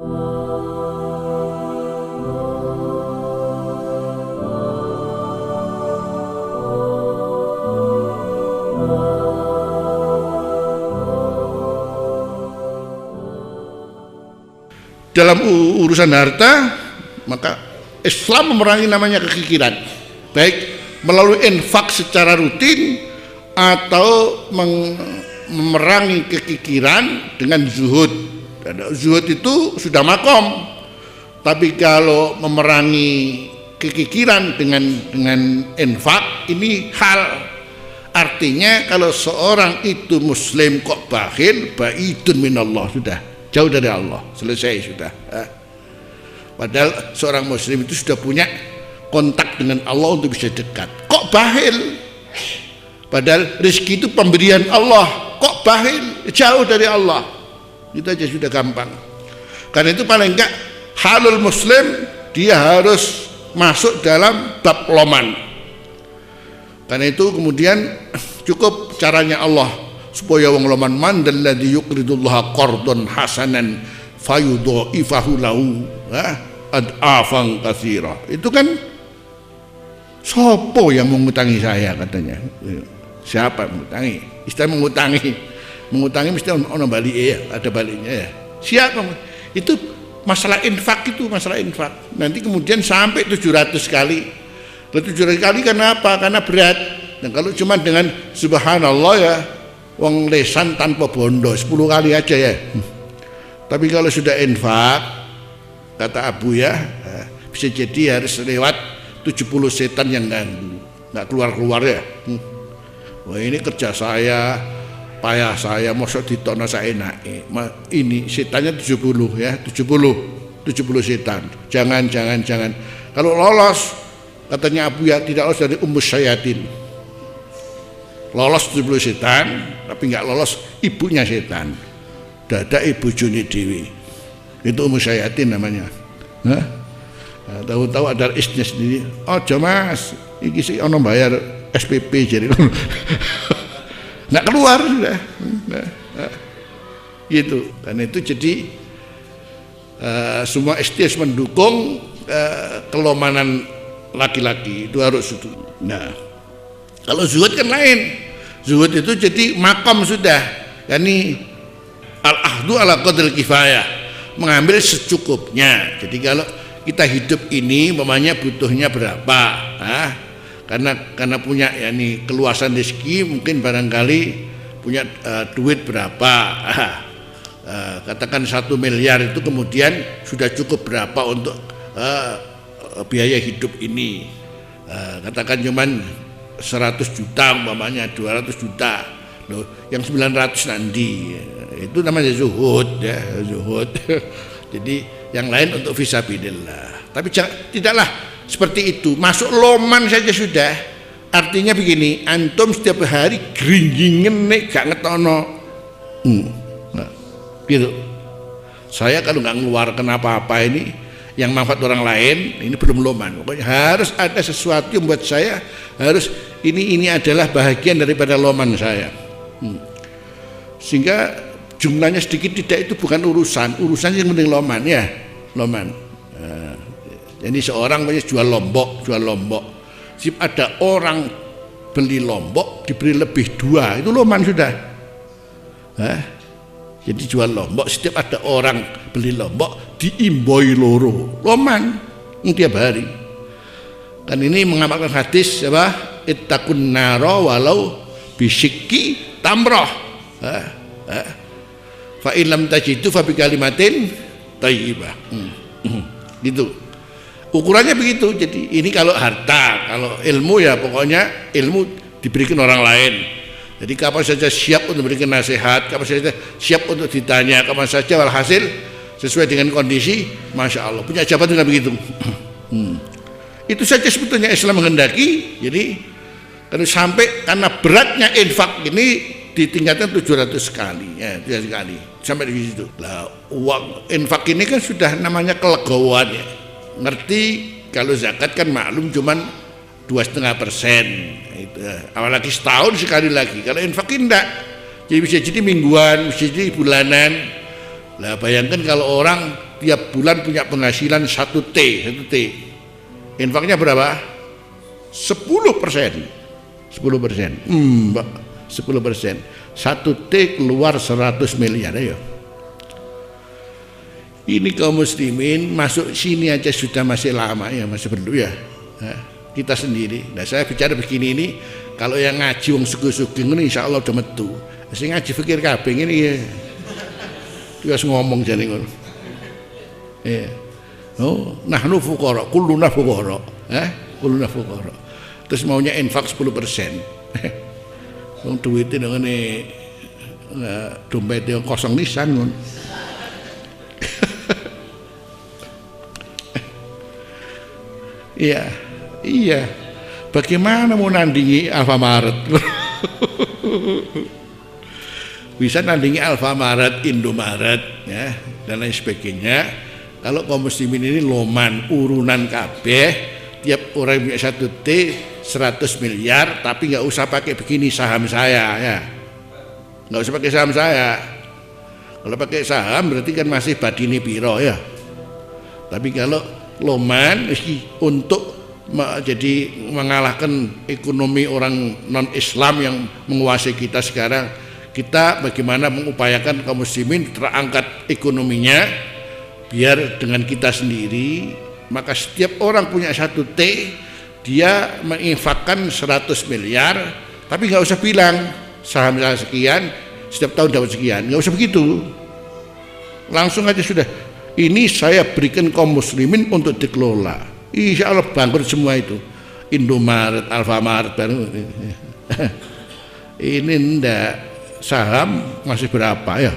Dalam urusan harta, maka Islam memerangi namanya kekikiran, baik melalui infak secara rutin atau memerangi kekikiran dengan zuhud. Zuhud itu sudah makom, tapi kalau memerangi kekikiran dengan infak ini hal. Artinya kalau seorang itu muslim kok bakhil, baidun minallah, sudah jauh dari Allah, selesai sudah. Padahal seorang muslim itu sudah punya kontak dengan Allah untuk bisa dekat. Kok bakhil? Padahal rezeki itu pemberian Allah. Kok bakhil? Jauh dari Allah. Itu aja sudah gampang. Karena itu paling enggak halul muslim dia harus masuk dalam bab loman. Karena itu kemudian cukup caranya Allah supaya wong loman mandalladzi yuqridullaha qardan hasanan fayudha'ifahu lahu ad'afan katsira. Itu kan sopo yang mengutangi saya katanya. Siapa mengutangi? Istilah mengutangi mesti ono balik ya, ada baliknya ya. Siapa? Itu masalah infak, itu masalah infak. Nanti kemudian sampai 700 kali. 700 kali karena apa? Karena berat. Dan kalau cuma dengan subhanallah ya, wong lesan tanpa bondo 10 kali aja ya. Tapi kalau sudah infak, kata Abu ya, bisa jadi harus lewat 70 setan yang ganggu, nggak keluar ya. Wah ini kerja saya, payah saya, mosok ditokno saya enak. Ini setannya 70 ya, 70 setan. Jangan. Kalau lolos, katanya Abu ya, tidak lolos dari ummus syayatin. Lolos 70 setan, tapi nggak lolos ibunya setan. Dada ibu Juni Dewi. Itu ummus syayatin namanya. Tahu-tahu ada isnya sendiri. Oh Mas, iki sih ono bayar SPP jadi nggak keluar sudah. Gitu. Karena itu jadi semua STS mendukung kelomanan laki-laki itu harus itu. Nah, kalau zuhud kan lain. Zuhud itu jadi makam sudah. Yani al-ahdu ala qadril kifayah, mengambil secukupnya. Jadi kalau kita hidup ini mamanya butuhnya berapa, karena punya yani keluasan rezeki, mungkin barangkali punya duit berapa, katakan 1 miliar itu kemudian sudah cukup berapa untuk biaya hidup ini, katakan cuman 100 juta umpamanya, 200 juta loh, yang 900 nanti itu namanya zuhud ya, zuhud. Jadi yang lain untuk fisabilillah. Tapi tidaklah seperti itu, masuk loman saja sudah. Artinya begini, antum setiap hari geringgingen nek gak ngetono. Gitu. Saya kalau nggak ngeluarkan apa-apa ini yang manfaat orang lain, ini belum loman. Pokoknya harus ada sesuatu yang buat saya harus ini adalah bahagian daripada loman saya. Sehingga jumlahnya sedikit tidak itu bukan urusannya yang penting loman ya, loman. Jadi seorang jual lombok, sip ada orang beli lombok diberi lebih 2, itu loman sudah. Jadi jual lombok, setiap ada orang beli lombok diimboi loro, loman tiap hari. Kan ini mengamalkan hadis apa? Ittaqun nara walau bisyikki tamroh. Fa illam tajidu fa bi kalimatin thayyibah. Gitu. Ukurannya begitu. Jadi ini kalau harta, kalau ilmu ya pokoknya ilmu diberikan orang lain. Jadi kapan saja siap untuk memberikan nasihat, kapan saja siap untuk ditanya, kapan saja walhasil sesuai dengan kondisi, masya Allah punya jabatan dengan begitu. Itu saja sebetulnya Islam menghendaki. Jadi kalau sampai karena beratnya infak ini ditingkatkan 700 kali ya, 700 kali sampai di situ. Lah uang infak ini kan sudah namanya kelegowoan ya. Ngerti kalau zakat kan maklum cuman 2,5%. Itu apalagi setahun sekali lagi. Kalau infak enggak, jadi bisa jadi mingguan, bisa jadi bulanan. Lah bayangkan kalau orang tiap bulan punya penghasilan 1 T. Infaknya berapa? 10%. 10%. Mbak, 10%. 1 T keluar 100 miliar ayo. Ini kaum muslimin masuk sini aja sudah masih lama ya, masih perlu ya. Nah, kita sendiri. Nah, saya bicara begini ini, kalau yang ngaji wong sugu-sugu ini insya Allah udah metu. Saya ngaji fikir kabeh ini ya. Dia ngomong jadi ngono. Ya. Oh, nahnu fuqara, kulluna fuqara. Kulluna fuqara. Terus maunya infak 10%. Wong duwite ngene dompet yang kosong nisan ngono. Iya. Bagaimana mau nandingi Alfamaret? Bisa nandingi Alfamaret, Indomaret, ya, dan lain sebagainya. Kalau kaum muslimin ini loman, urunan kabeh, tiap orang punya 1 T 100 miliar, tapi nggak usah pakai begini saham saya, ya, nggak usah pakai saham saya. Kalau pakai saham berarti kan masih badini piro ya. Tapi kalau loman untuk jadi mengalahkan ekonomi orang non Islam yang menguasai kita sekarang, kita bagaimana mengupayakan kaum muslimin terangkat ekonominya biar dengan kita sendiri. Maka setiap orang punya 1 T, dia menginfakkan 100 miliar, tapi nggak usah bilang saham saya sekian, setiap tahun dapat sekian, nggak usah begitu. Langsung aja sudah, ini saya berikan kaum muslimin untuk dikelola. Insya Allah bangkrut semua itu. Indomaret, Alfamaret baru. Ini ndak, saham masih berapa ya?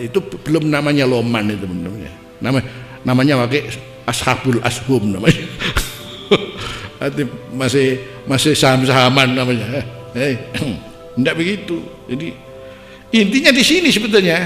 Itu belum namanya loman itu benar. Namanya pakai ashabul ashum namanya. masih saham-sahaman namanya. Ndak begitu. Jadi intinya di sini sebetulnya.